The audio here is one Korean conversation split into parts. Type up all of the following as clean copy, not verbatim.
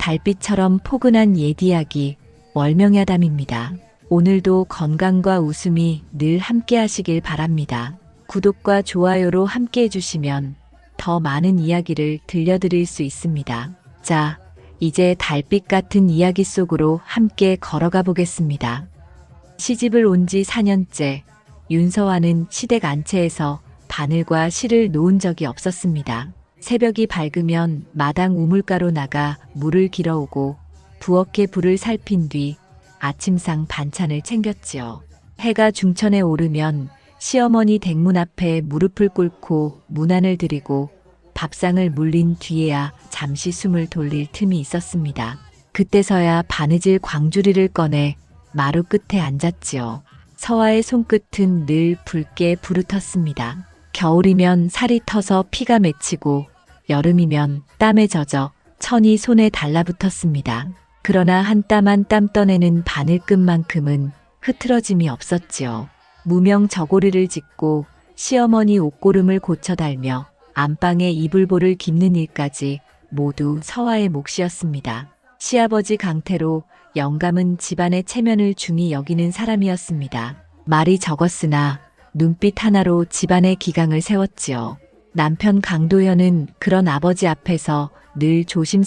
달빛처럼 포근한 옛 이야기 월명야담입니다. 오늘도 건강과 웃음이 늘 함께 하시길 바랍니다. 구독과 좋아요로 함께 해주시면 더 많은 이야기를 들려드릴 수 있습니다. 자, 이제 달빛 같은 이야기 속으로 함께 걸어가 보겠습니다. 시집을 온 지 4년째, 윤서와는 시댁 안채에서 바늘과 실을 놓은 적이 없었습니다. 새벽이 밝으면 마당 우물가로 나가 물을 길어오고 부엌에 불을 살핀 뒤 아침상 반찬을 챙겼지요. 해가 중천에 오르면 시어머니 댁문 앞에 무릎을 꿇고 문안을 드리고 밥상을 물린 뒤에야 잠시 숨을 돌릴 틈이 있었습니다. 그때서야 바느질 광주리를 꺼내 마루 끝에 앉았지요. 서화의 손끝은 늘 붉게 부르텄습니다. 겨울이면 살이 터서 피가 맺히고 여름이면 땀에 젖어 천이 손에 달라붙었습니다. 그러나 한 땀 한 땀 떠내는 바늘끝만큼은 흐트러짐이 없었지요. 무명 저고리를 짓고 시어머니 옷고름을 고쳐달며 안방에 이불보를 깁는 일까지 모두 서화의 몫이었습니다. 시아버지 강태로 영감은 집안의 체면을 중히 여기는 사람이었습니다. 말이 적었으나 눈빛 하나로 집안의 기강을 세웠지요. 남편 강도현은 그런 아버지 앞에서 늘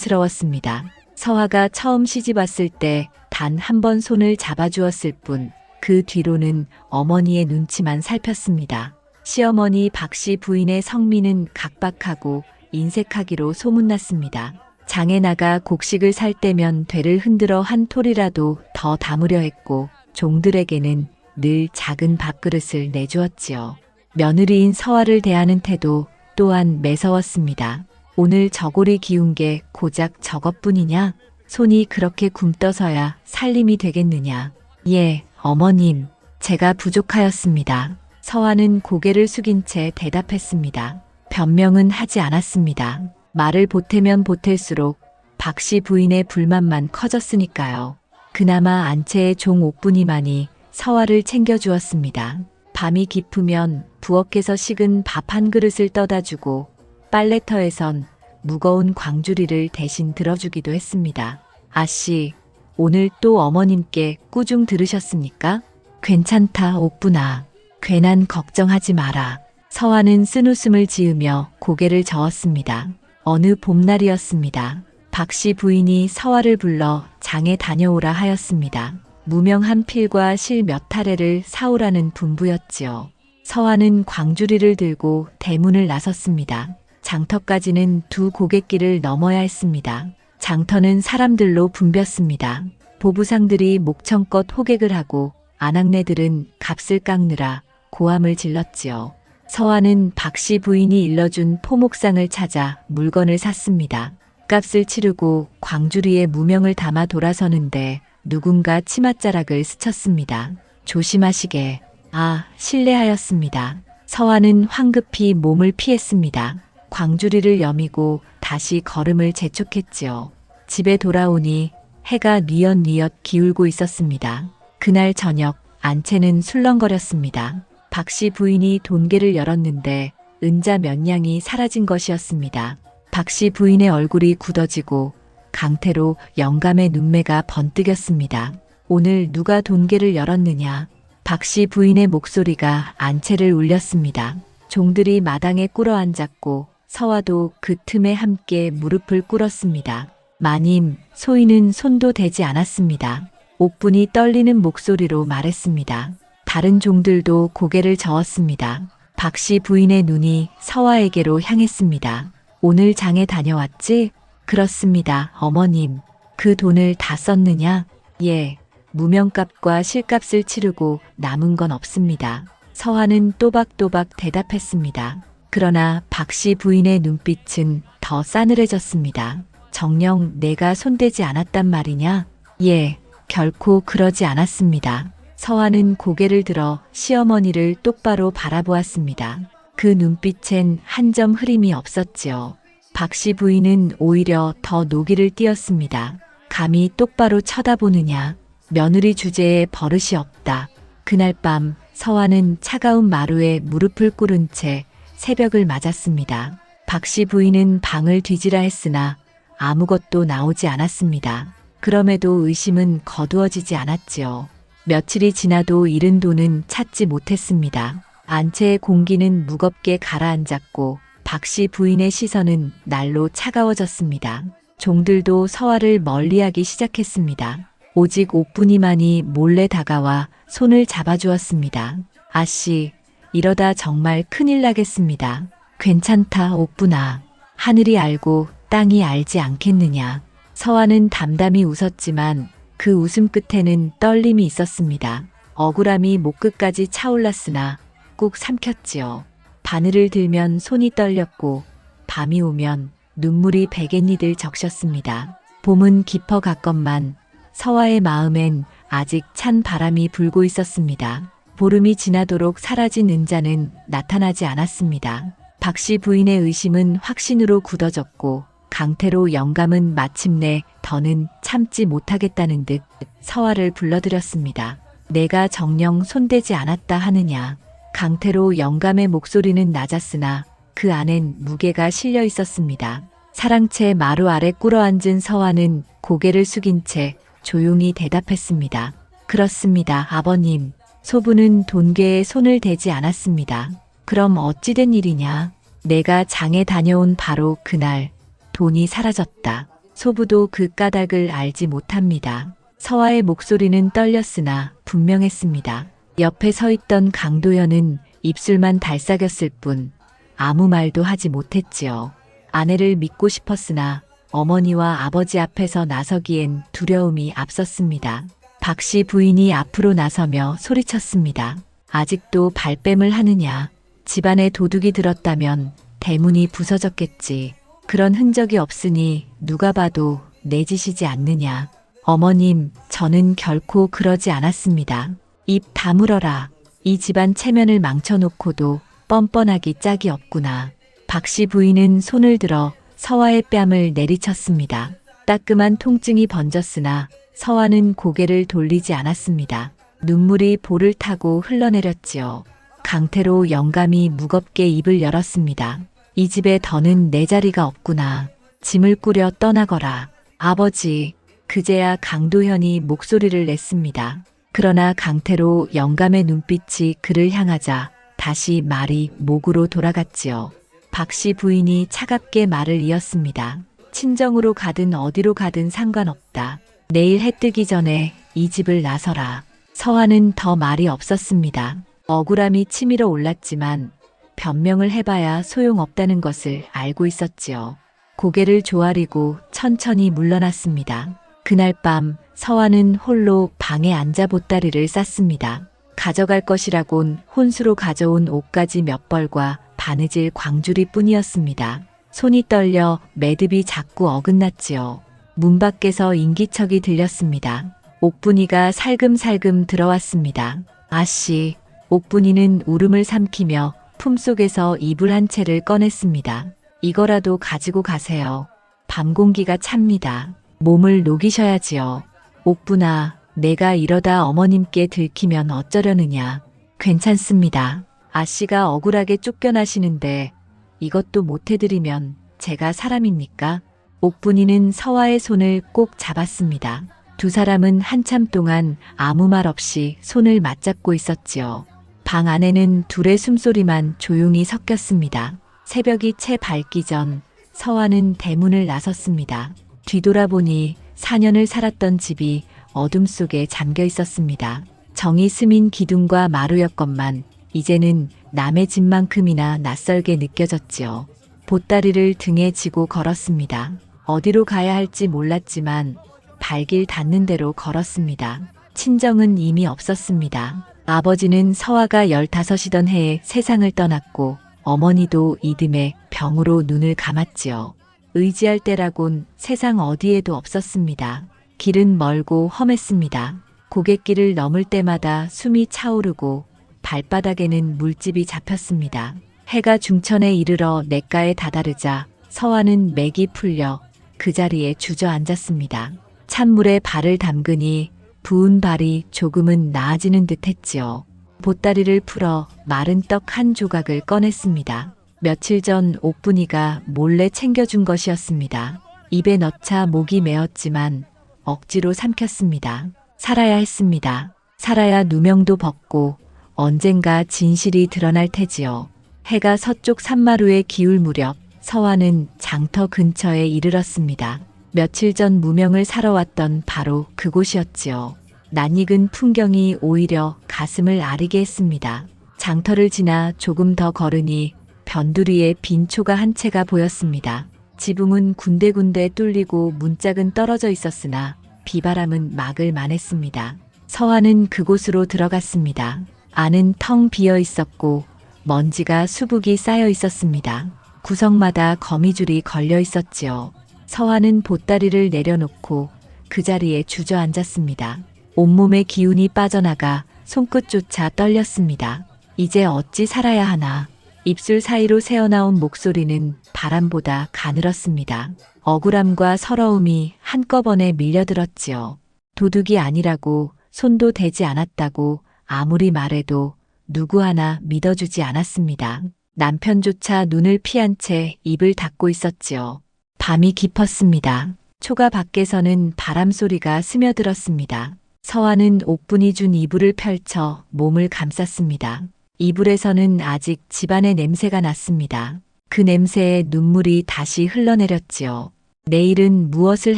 조심스러웠습니다. 서화가 처음 시집 왔을 때 단 한 번 손을 잡아주었을 뿐 그 뒤로는 어머니의 눈치만 살폈습니다. 시어머니 박씨 부인의 성미는 각박하고 인색하기로 소문났습니다. 장에 나가 곡식을 살 때면 되를 흔들어 한 톨이라도 더 담으려 했고 종들에게는 늘 작은 밥그릇을 내주었지요. 며느리인 서화를 대하는 태도 또한 매서웠습니다. 오늘 저고리 기운 게 고작 저것뿐이냐? 손이 그렇게 굼떠서야 살림이 되겠느냐? 예, 어머님, 제가 부족하였습니다. 서화는 고개를 숙인 채 대답했습니다. 변명은 하지 않았습니다. 말을 보태면 보탤수록 박씨 부인의 불만만 커졌으니까요. 그나마 안채의 종 옥분이만이 서화를 챙겨주었습니다. 밤이 깊으면 부엌에서 식은 밥 한 그릇을 떠다주고 빨래터에선 무거운 광주리를 대신 들어주기도 했습니다. 아씨, 오늘 또 어머님께 꾸중 들으셨습니까? 괜찮다, 옥분아. 괜한 걱정하지 마라. 서화는 쓴웃음을 지으며 고개를 저었습니다. 어느 봄날이었습니다. 박씨 부인이 서화를 불러 장에 다녀오라 하였습니다. 무명한 필과 실 몇 타래를 사오라는 분부였지요. 서화는 광주리를 들고 대문을 나섰습니다. 장터까지는 두 고갯길을 넘어야 했습니다. 장터는 사람들로 붐볐습니다. 보부상들이 목청껏 호객을 하고 아낙네들은 값을 깎느라 고함을 질렀지요. 서화는 박씨 부인이 일러준 포목상을 찾아 물건을 샀습니다. 값을 치르고 광주리에 무명을 담아 돌아서는데 누군가 치맛자락을 스쳤습니다. 조심하시게. 아, 실례하였습니다. 서화는 황급히 몸을 피했습니다. 광주리를 여미고 다시 걸음을 재촉했지요. 집에 돌아오니 해가 뉘엿뉘엿 기울고 있었습니다. 그날 저녁 안채는 술렁거렸습니다. 박씨 부인이 돈계를 열었는데 은자 몇 냥이 사라진 것이었습니다. 박씨 부인의 얼굴이 굳어지고 강태로 영감의 눈매가 번뜩였습니다. 오늘 누가 돈계를 열었느냐? 박씨 부인의 목소리가 안채를 울렸습니다. 종들이 마당에 꿇어 앉았고 서화도 그 틈에 함께 무릎을 꿇었습니다. 마님, 소인은 손도 대지 않았습니다. 옥분이 떨리는 목소리로 말했습니다. 다른 종들도 고개를 저었습니다. 박씨 부인의 눈이 서화에게로 향했습니다. 오늘 장에 다녀왔지? 그렇습니다, 어머님. 그 돈을 다 썼느냐? 예, 무명값과 실값을 치르고 남은 건 없습니다. 서화는 또박또박 대답했습니다. 그러나 박씨 부인의 눈빛은 더 싸늘해졌습니다. 정녕 내가 손대지 않았단 말이냐? 예, 결코 그러지 않았습니다. 서화는 고개를 들어 시어머니를 똑바로 바라보았습니다. 그 눈빛엔 한 점 흐림이 없었지요. 박씨 부인은 오히려 더 노기를 띄었습니다. 감히 똑바로 쳐다보느냐? 며느리 주제에 버릇이 없다. 그날 밤 서화는 차가운 마루에 무릎을 꿇은 채 새벽을 맞았습니다. 박씨 부인은 방을 뒤지라 했으나 아무것도 나오지 않았습니다. 그럼에도 의심은 거두어지지 않았지요. 며칠이 지나도 잃은 돈은 찾지 못했습니다. 안채의 공기는 무겁게 가라앉았고 박씨 부인의 시선은 날로 차가워졌습니다. 종들도 서화를 멀리하기 시작했습니다. 오직 옥분이만이 몰래 다가와 손을 잡아주었습니다. 아씨, 이러다 정말 큰일 나겠습니다. 괜찮다, 옥분아. 하늘이 알고 땅이 알지 않겠느냐. 서화는 담담히 웃었지만 그 웃음 끝에는 떨림이 있었습니다. 억울함이 목끝까지 차올랐으나 꾹 삼켰지요. 바늘을 들면 손이 떨렸고 밤이 오면 눈물이 베갯니들 적셨습니다. 봄은 깊어갔건만 서화의 마음엔 아직 찬 바람이 불고 있었습니다. 보름이 지나도록 사라진 은자는 나타나지 않았습니다. 박씨 부인의 의심은 확신으로 굳어졌고 강태로 영감은 마침내 더는 참지 못하겠다는 듯 서화를 불러들였습니다. 내가 정녕 손대지 않았다 하느냐. 강태로 영감의 목소리는 낮았으나 그 안엔 무게가 실려 있었습니다. 사랑채 마루 아래 꿇어앉은 서화는 고개를 숙인 채 조용히 대답했습니다. 그렇습니다, 아버님. 소부는 돈괴에 손을 대지 않았습니다. 그럼 어찌된 일이냐? 내가 장에 다녀온 바로 그날 돈이 사라졌다. 소부도 그 까닭을 알지 못합니다. 서화의 목소리는 떨렸으나 분명했습니다. 옆에 서 있던 강도현은 입술만 달싹였을 뿐 아무 말도 하지 못했지요. 아내를 믿고 싶었으나 어머니와 아버지 앞에서 나서기엔 두려움이 앞섰습니다. 박씨 부인이 앞으로 나서며 소리쳤습니다. 아직도 발뺌을 하느냐. 집안에 도둑이 들었다면 대문이 부서졌겠지. 그런 흔적이 없으니 누가 봐도 내 짓이지 않느냐. 어머님, 저는 결코 그러지 않았습니다. 입 다물어라. 이 집안 체면을 망쳐놓고도 뻔뻔하기 짝이 없구나. 박씨 부인은 손을 들어 서화의 뺨을 내리쳤습니다. 따끔한 통증이 번졌으나 서화는 고개를 돌리지 않았습니다. 눈물이 볼을 타고 흘러내렸지요. 강태로 영감이 무겁게 입을 열었습니다. 이 집에 더는 내 자리가 없구나. 짐을 꾸려 떠나거라. 아버지, 그제야 강도현이 목소리를 냈습니다. 그러나 강태로 영감의 눈빛이 그를 향하자 다시 말이 목으로 돌아갔지요. 박씨 부인이 차갑게 말을 이었습니다. 친정으로 가든 어디로 가든 상관없다. 내일 해 뜨기 전에 이 집을 나서라. 서화는 더 말이 없었습니다. 억울함이 치밀어 올랐지만 변명을 해봐야 소용없다는 것을 알고 있었지요. 고개를 조아리고 천천히 물러났습니다. 그날 밤 서화는 홀로 방에 앉아 보따리를 쌌습니다. 가져갈 것이라곤 혼수로 가져온 옷가지 몇 벌과 바느질 광주리 뿐이었습니다. 손이 떨려 매듭이 자꾸 어긋났지요. 문 밖에서 인기척이 들렸습니다. 옥분이가 살금살금 들어왔습니다. 아씨, 옥분이는 울음을 삼키며 품속에서 이불 한 채를 꺼냈습니다. 이거라도 가지고 가세요. 밤 공기가 찹니다. 몸을 녹이셔야지요. 옥분아, 내가 이러다 어머님께 들키면 어쩌려느냐. 괜찮습니다. 아씨가 억울하게 쫓겨나시는데 이것도 못 해드리면 제가 사람입니까? 옥분이는 서화의 손을 꼭 잡았습니다. 두 사람은 한참 동안 아무 말 없이 손을 맞잡고 있었지요. 방 안에는 둘의 숨소리만 조용히 섞였습니다. 새벽이 채 밝기 전 서화는 대문을 나섰습니다. 뒤돌아보니 4년을 살았던 집이 어둠 속에 잠겨 있었습니다. 정이 스민 기둥과 마루였건만 이제는 남의 집만큼이나 낯설게 느껴졌지요. 보따리를 등에 지고 걸었습니다. 어디로 가야 할지 몰랐지만 발길 닿는 대로 걸었습니다. 친정은 이미 없었습니다. 아버지는 서화가 15이던 해에 세상을 떠났고 어머니도 이듬해 병으로 눈을 감았지요. 의지할 때라곤 세상 어디에도 없었습니다. 길은 멀고 험했습니다. 고갯길을 넘을 때마다 숨이 차오르고 발바닥에는 물집이 잡혔습니다. 해가 중천에 이르러 냇가에 다다르자 서화는 맥이 풀려 그 자리에 주저앉았습니다. 찬물에 발을 담그니 부은 발이 조금은 나아지는 듯 했지요. 보따리를 풀어 마른 떡 한 조각을 꺼냈습니다. 며칠 전 옥분이가 몰래 챙겨준 것이었습니다. 입에 넣자 목이 메었지만 억지로 삼켰습니다. 살아야 했습니다. 살아야 누명도 벗고 언젠가 진실이 드러날 테지요. 해가 서쪽 산마루에 기울 무렵 서화는 장터 근처에 이르렀습니다. 며칠 전 무명을 사러 왔던 바로 그곳이었지요. 낯익은 풍경이 오히려 가슴을 아리게 했습니다. 장터를 지나 조금 더 걸으니 변두리에 빈초가 한 채가 보였습니다. 지붕은 군데군데 뚫리고 문짝은 떨어져 있었으나 비바람은 막을 만했습니다. 서화는 그곳으로 들어갔습니다. 안은 텅 비어 있었고 먼지가 수북이 쌓여 있었습니다. 구석마다 거미줄이 걸려 있었지요. 서화는 보따리를 내려놓고 그 자리에 주저앉았습니다. 온몸의 기운이 빠져나가 손끝조차 떨렸습니다. 이제 어찌 살아야 하나. 입술 사이로 새어나온 목소리는 바람보다 가늘었습니다. 억울함과 서러움이 한꺼번에 밀려들었지요. 도둑이 아니라고, 손도 대지 않았다고 아무리 말해도 누구 하나 믿어주지 않았습니다. 남편조차 눈을 피한 채 입을 닫고 있었지요. 밤이 깊었습니다. 초가 밖에서는 바람 소리가 스며들었습니다. 서화는 옥분이 준 이불을 펼쳐 몸을 감쌌습니다. 이불에서는 아직 집안의 냄새가 났습니다. 그 냄새에 눈물이 다시 흘러내렸지요. 내일은 무엇을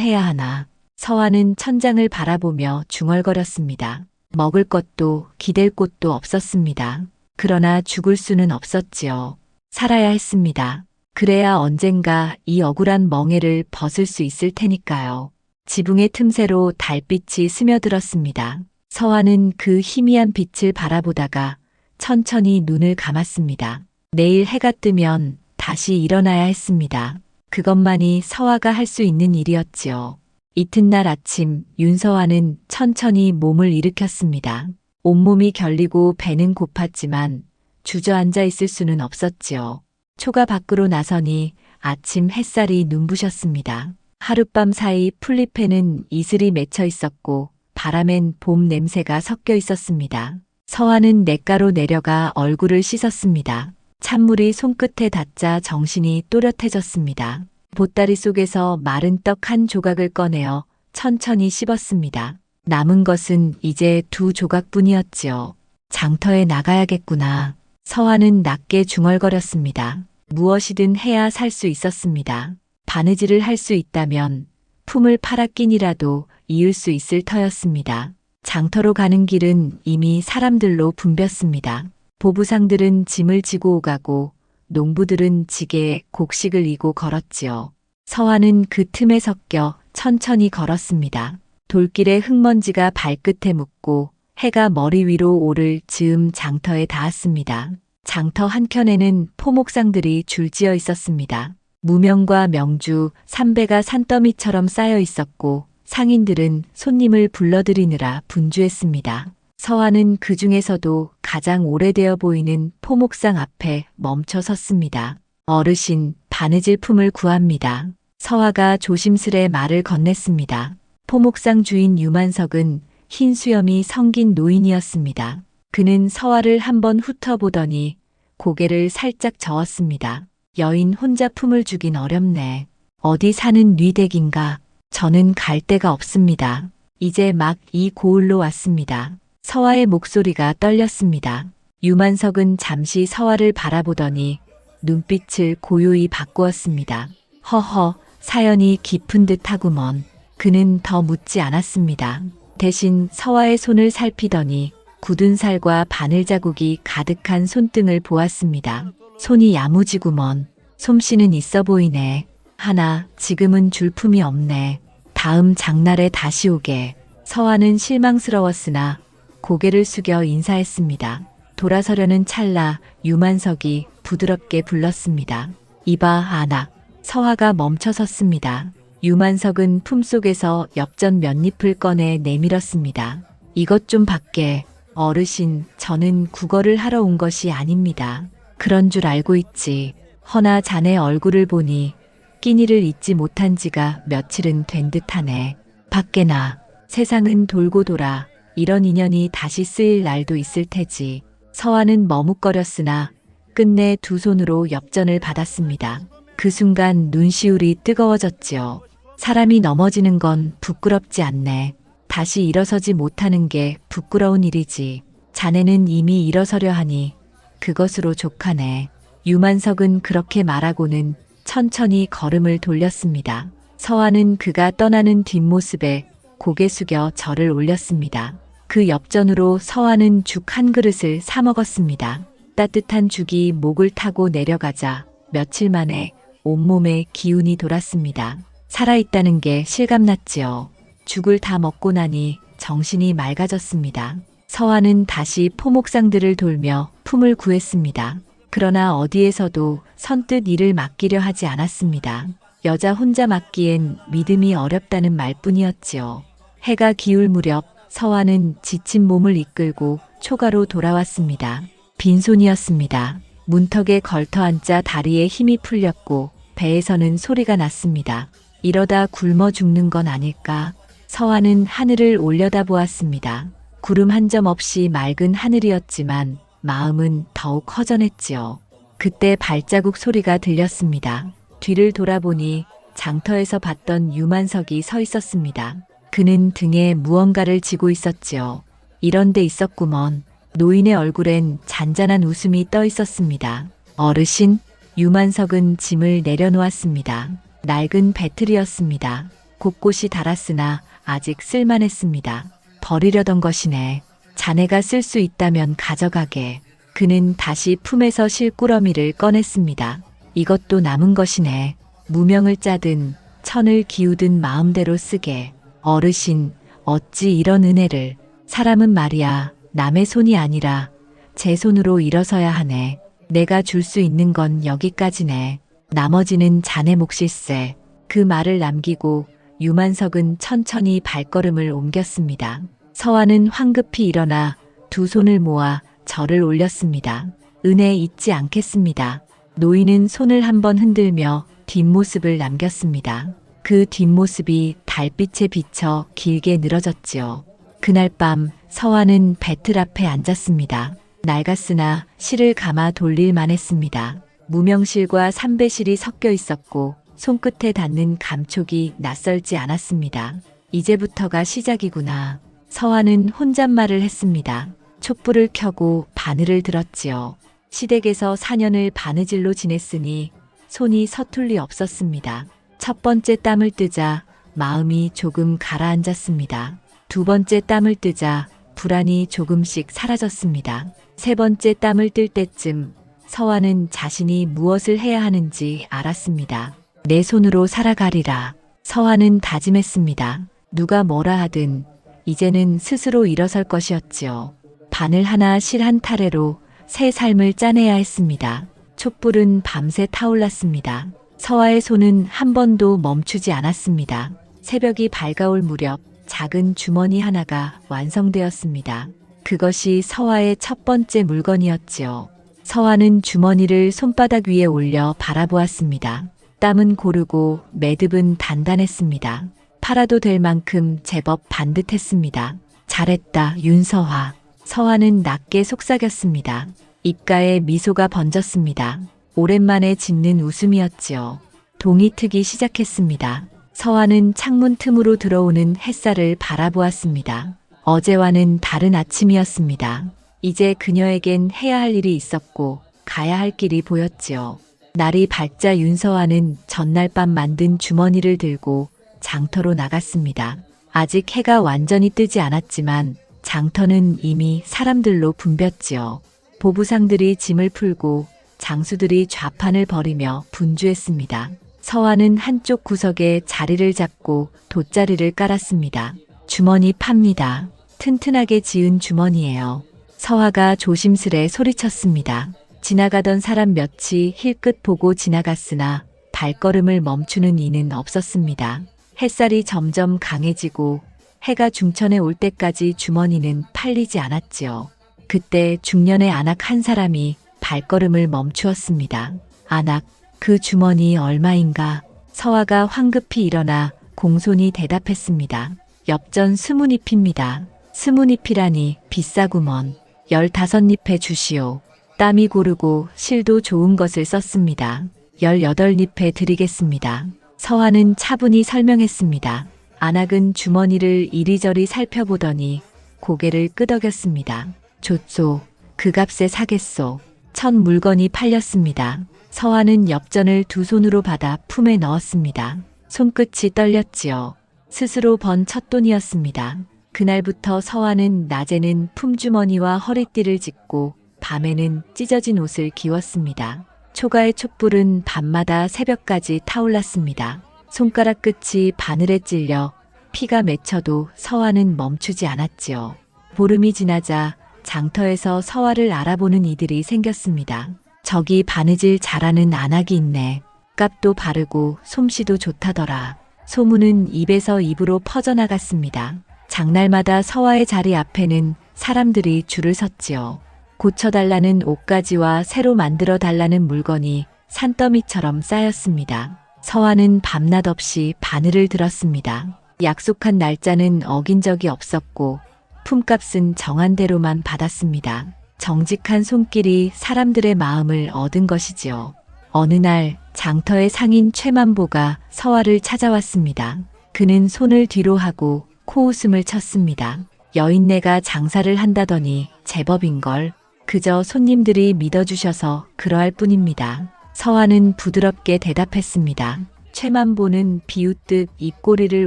해야 하나. 서화는 천장을 바라보며 중얼거렸습니다. 먹을 것도 기댈 곳도 없었습니다. 그러나 죽을 수는 없었지요. 살아야 했습니다. 그래야 언젠가 이 억울한 멍에를 벗을 수 있을 테니까요. 지붕의 틈새로 달빛이 스며들었습니다. 서화는 그 희미한 빛을 바라보다가 천천히 눈을 감았습니다. 내일 해가 뜨면 다시 일어나야 했습니다. 그것만이 서화가 할 수 있는 일이었지요. 이튿날 아침 윤서화는 천천히 몸을 일으켰습니다. 온몸이 결리고 배는 고팠지만 주저앉아 있을 수는 없었지요. 초가 밖으로 나서니 아침 햇살이 눈부셨습니다. 하룻밤 사이 풀잎에는 이슬이 맺혀 있었고 바람엔 봄 냄새가 섞여 있었습니다. 서화는 냇가로 내려가 얼굴을 씻었습니다. 찬물이 손끝에 닿자 정신이 또렷해졌습니다. 보따리 속에서 마른 떡 한 조각을 꺼내어 천천히 씹었습니다. 남은 것은 이제 2조각뿐이었지요. 장터에 나가야겠구나. 서화는 낮게 중얼거렸습니다. 무엇이든 해야 살 수 있었습니다. 바느질을 할 수 있다면 품을 팔아 끼니라도 이을 수 있을 터였습니다. 장터로 가는 길은 이미 사람들로 붐볐습니다. 보부상들은 짐을 지고 오가고 농부들은 지게에 곡식을 이고 걸었지요. 서화는 그 틈에 섞여 천천히 걸었습니다. 돌길에 흙먼지가 발끝에 묻고 해가 머리 위로 오를 즈음 장터에 닿았습니다. 장터 한켠에는 포목상들이 줄지어 있었습니다. 무명과 명주, 삼배가 산더미처럼 쌓여 있었고 상인들은 손님을 불러들이느라 분주했습니다. 서화는 그 중에서도 가장 오래되어 보이는 포목상 앞에 멈춰 섰습니다. 어르신, 바느질 품을 구합니다. 서화가 조심스레 말을 건넸습니다. 포목상 주인 유만석은 흰 수염이 성긴 노인이었습니다. 그는 서화를 한번 훑어보더니 고개를 살짝 저었습니다. 여인 혼자 품을 주긴 어렵네. 어디 사는 뉘댁인가? 저는 갈 데가 없습니다. 이제 막 이 고을로 왔습니다. 서화의 목소리가 떨렸습니다. 유만석은 잠시 서화를 바라보더니 눈빛을 고요히 바꾸었습니다. 허허, 사연이 깊은 듯 하구먼. 그는 더 묻지 않았습니다. 대신 서화의 손을 살피더니 굳은 살과 바늘 자국이 가득한 손등을 보았습니다. 손이 야무지구먼. 솜씨는 있어 보이네. 하나, 지금은 줄 품이 없네. 다음 장날에 다시 오게. 서화는 실망스러웠으나 고개를 숙여 인사했습니다. 돌아서려는 찰나 유만석이 부드럽게 불렀습니다. 이봐, 아낙. 서화가 멈춰섰습니다. 유만석은 품속에서 엽전 몇 잎을 꺼내 내밀었습니다. 이것 좀 받게. 어르신, 저는 국어를 하러 온 것이 아닙니다. 그런 줄 알고 있지. 허나 자네 얼굴을 보니 끼니를 잊지 못한 지가 며칠은 된 듯하네. 밖에나. 세상은 돌고 돌아 이런 인연이 다시 쓰일 날도 있을 테지. 서화는 머뭇거렸으나 끝내 두 손으로 엽전을 받았습니다. 그 순간 눈시울이 뜨거워졌지요. 사람이 넘어지는 건 부끄럽지 않네. 다시 일어서지 못하는 게 부끄러운 일이지. 자네는 이미 일어서려 하니 그것으로 족하네. 유만석은 그렇게 말하고는 천천히 걸음을 돌렸습니다. 서화는 그가 떠나는 뒷모습에 고개 숙여 절을 올렸습니다. 그 엽전으로 서화는 죽 한 그릇을 사 먹었습니다. 따뜻한 죽이 목을 타고 내려가자 며칠 만에 온몸에 기운이 돌았습니다. 살아있다는 게 실감났지요. 죽을 다 먹고 나니 정신이 맑아졌습니다. 서화는 다시 포목상들을 돌며 품을 구했습니다. 그러나 어디에서도 선뜻 일을 맡기려 하지 않았습니다. 여자 혼자 맡기엔 믿음이 어렵다는 말뿐이었지요. 해가 기울 무렵 서화는 지친 몸을 이끌고 초가로 돌아왔습니다. 빈손이었습니다. 문턱에 걸터 앉자 다리에 힘이 풀렸고 배에서는 소리가 났습니다. 이러다 굶어 죽는 건 아닐까? 서화는 하늘을 올려다보았습니다. 구름 한 점 없이 맑은 하늘이었지만 마음은 더욱 허전했지요. 그때 발자국 소리가 들렸습니다. 뒤를 돌아보니 장터에서 봤던 유만석이 서 있었습니다. 그는 등에 무언가를 지고 있었지요. 이런 데 있었구먼. 노인의 얼굴엔 잔잔한 웃음이 떠 있었습니다. 어르신? 유만석은 짐을 내려놓았습니다. 낡은 배틀이었습니다. 곳곳이 닳았으나 아직 쓸만했습니다. 버리려던 것이네. 자네가 쓸 수 있다면 가져가게. 그는 다시 품에서 실꾸러미를 꺼냈습니다. 이것도 남은 것이네. 무명을 짜든 천을 기우든 마음대로 쓰게. 어르신, 어찌 이런 은혜를. 사람은 말이야, 남의 손이 아니라 제 손으로 일어서야 하네. 내가 줄 수 있는 건 여기까지네. 나머지는 자네 몫일세. 그 말을 남기고 유만석은 천천히 발걸음을 옮겼습니다. 서화는 황급히 일어나 두 손을 모아 절을 올렸습니다. 은혜 잊지 않겠습니다. 노인은 손을 한번 흔들며 뒷모습을 남겼습니다. 그 뒷모습이 달빛에 비쳐 길게 늘어졌지요. 그날 밤 서화는 배틀 앞에 앉았습니다. 낡았으나 실을 감아 돌릴만 했습니다. 무명실과 삼배실이 섞여 있었고 손끝에 닿는 감촉이 낯설지 않았습니다. 이제부터가 시작이구나. 서화는 혼잣말을 했습니다. 촛불을 켜고 바늘을 들었지요. 시댁에서 4년을 바느질로 지냈으니 손이 서툴 리 없었습니다. 첫 번째 땀을 뜨자 마음이 조금 가라앉았습니다. 두 번째 땀을 뜨자 불안이 조금씩 사라졌습니다. 세 번째 땀을 뜰 때쯤 서화는 자신이 무엇을 해야 하는지 알았습니다. 내 손으로 살아가리라. 서화는 다짐했습니다. 누가 뭐라 하든 이제는 스스로 일어설 것이었지요. 바늘 하나 실 한 타래로 새 삶을 짜내야 했습니다. 촛불은 밤새 타올랐습니다. 서화의 손은 한 번도 멈추지 않았습니다. 새벽이 밝아올 무렵 작은 주머니 하나가 완성되었습니다. 그것이 서화의 첫 번째 물건이었지요. 서화는 주머니를 손바닥 위에 올려 바라보았습니다. 땀은 고르고 매듭은 단단했습니다. 팔아도 될 만큼 제법 반듯했습니다. 잘했다, 윤서화. 서화는 낮게 속삭였습니다. 입가에 미소가 번졌습니다. 오랜만에 짓는 웃음이었지요. 동이 트기 시작했습니다. 서화는 창문 틈으로 들어오는 햇살을 바라보았습니다. 어제와는 다른 아침이었습니다. 이제 그녀에겐 해야 할 일이 있었고 가야 할 길이 보였지요. 날이 밝자 윤서화는 전날 밤 만든 주머니를 들고 장터로 나갔습니다. 아직 해가 완전히 뜨지 않았지만 장터는 이미 사람들로 붐볐지요. 보부상들이 짐을 풀고 장수들이 좌판을 벌이며 분주했습니다. 서화는 한쪽 구석에 자리를 잡고 돗자리를 깔았습니다. 주머니 팝니다. 튼튼하게 지은 주머니예요. 서화가 조심스레 소리쳤습니다. 지나가던 사람 몇이 힐끗 보고 지나갔으나 발걸음을 멈추는 이는 없었습니다. 햇살이 점점 강해지고 해가 중천에 올 때까지 주머니는 팔리지 않았지요. 그때 중년의 아낙 한 사람이 발걸음을 멈추었습니다. 아낙, 그 주머니 얼마인가? 서화가 황급히 일어나 공손히 대답했습니다. 엽전 20잎입니다. 20잎이라니 비싸구먼. 15잎에 주시오. 땀이 고르고 실도 좋은 것을 썼습니다. 18잎에 드리겠습니다. 서화는 차분히 설명했습니다. 안학은 주머니를 이리저리 살펴보더니 고개를 끄덕였습니다. 좋소. 그 값에 사겠소. 첫 물건이 팔렸습니다. 서화는 엽전을 두 손으로 받아 품에 넣었습니다. 손끝이 떨렸지요. 스스로 번 첫돈이었습니다. 그날부터 서화는 낮에는 품주머니와 허리띠를 짚고 밤에는 찢어진 옷을 기웠습니다. 초가의 촛불은 밤마다 새벽까지 타올랐습니다. 손가락 끝이 바늘에 찔려 피가 맺혀도 서화는 멈추지 않았지요. 보름이 지나자 장터에서 서화를 알아보는 이들이 생겼습니다. 저기 바느질 잘하는 안학이 있네. 값도 바르고 솜씨도 좋다더라. 소문은 입에서 입으로 퍼져나갔습니다. 장날마다 서화의 자리 앞에는 사람들이 줄을 섰지요. 고쳐달라는 옷가지와 새로 만들어 달라는 물건이 산더미처럼 쌓였습니다. 서화는 밤낮 없이 바늘을 들었습니다. 약속한 날짜는 어긴 적이 없었고 품값은 정한 대로만 받았습니다. 정직한 손길이 사람들의 마음을 얻은 것이지요. 어느 날 장터의 상인 최만보가 서화를 찾아왔습니다. 그는 손을 뒤로 하고 코웃음을 쳤습니다. 여인네가 장사를 한다더니 제법인걸. 그저 손님들이 믿어주셔서 그러할 뿐입니다. 서화는 부드럽게 대답했습니다. 최만보는 비웃듯 입꼬리를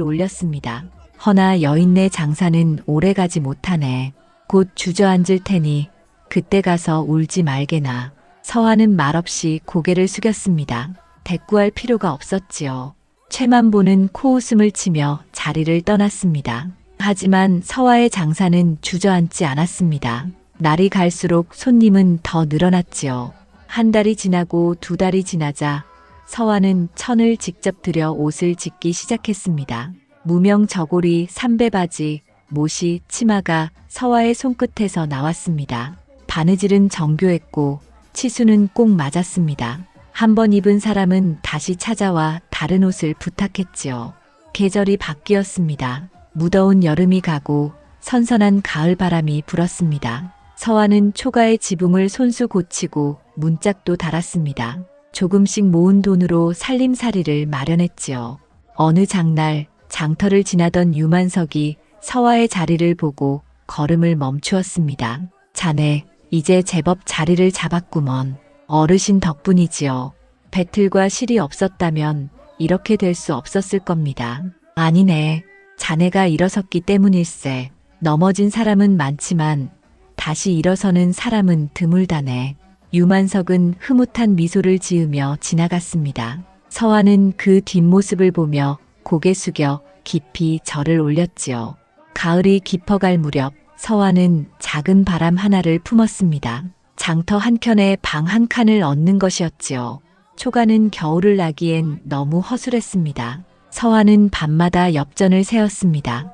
올렸습니다. 허나 여인네 장사는 오래가지 못하네. 곧 주저앉을 테니 그때 가서 울지 말게나. 서화는 말없이 고개를 숙였습니다. 대꾸할 필요가 없었지요. 최만보는 코웃음을 치며 자리를 떠났습니다. 하지만 서화의 장사는 주저앉지 않았습니다. 날이 갈수록 손님은 더 늘어났지요. 한 달이 지나고 두 달이 지나자 서화는 천을 직접 들여 옷을 짓기 시작했습니다. 무명 저고리, 삼배바지, 못이, 치마가 서화의 손끝에서 나왔습니다. 바느질은 정교했고 치수는 꼭 맞았습니다. 한 번 입은 사람은 다시 찾아와 다른 옷을 부탁했지요. 계절이 바뀌었습니다. 무더운 여름이 가고 선선한 가을 바람이 불었습니다. 서화는 초가의 지붕을 손수 고치고 문짝도 달았습니다. 조금씩 모은 돈으로 살림살이를 마련했지요. 어느 장날 장터를 지나던 유만석이 서화의 자리를 보고 걸음을 멈추었습니다. 자네, 이제 제법 자리를 잡았구먼. 어르신 덕분이지요. 배틀과 실이 없었다면 이렇게 될 수 없었을 겁니다. 아니네. 자네가 일어섰기 때문일세. 넘어진 사람은 많지만 다시 일어서는 사람은 드물다네. 유만석은 흐뭇한 미소를 지으며 지나갔습니다. 서화는 그 뒷모습을 보며 고개 숙여 깊이 절을 올렸지요. 가을이 깊어갈 무렵 서화는 작은 바람 하나를 품었습니다. 장터 한켠에 방 한 칸을 얻는 것이었지요. 초가는 겨울을 나기엔 너무 허술했습니다. 서화는 밤마다 엽전을 세었습니다.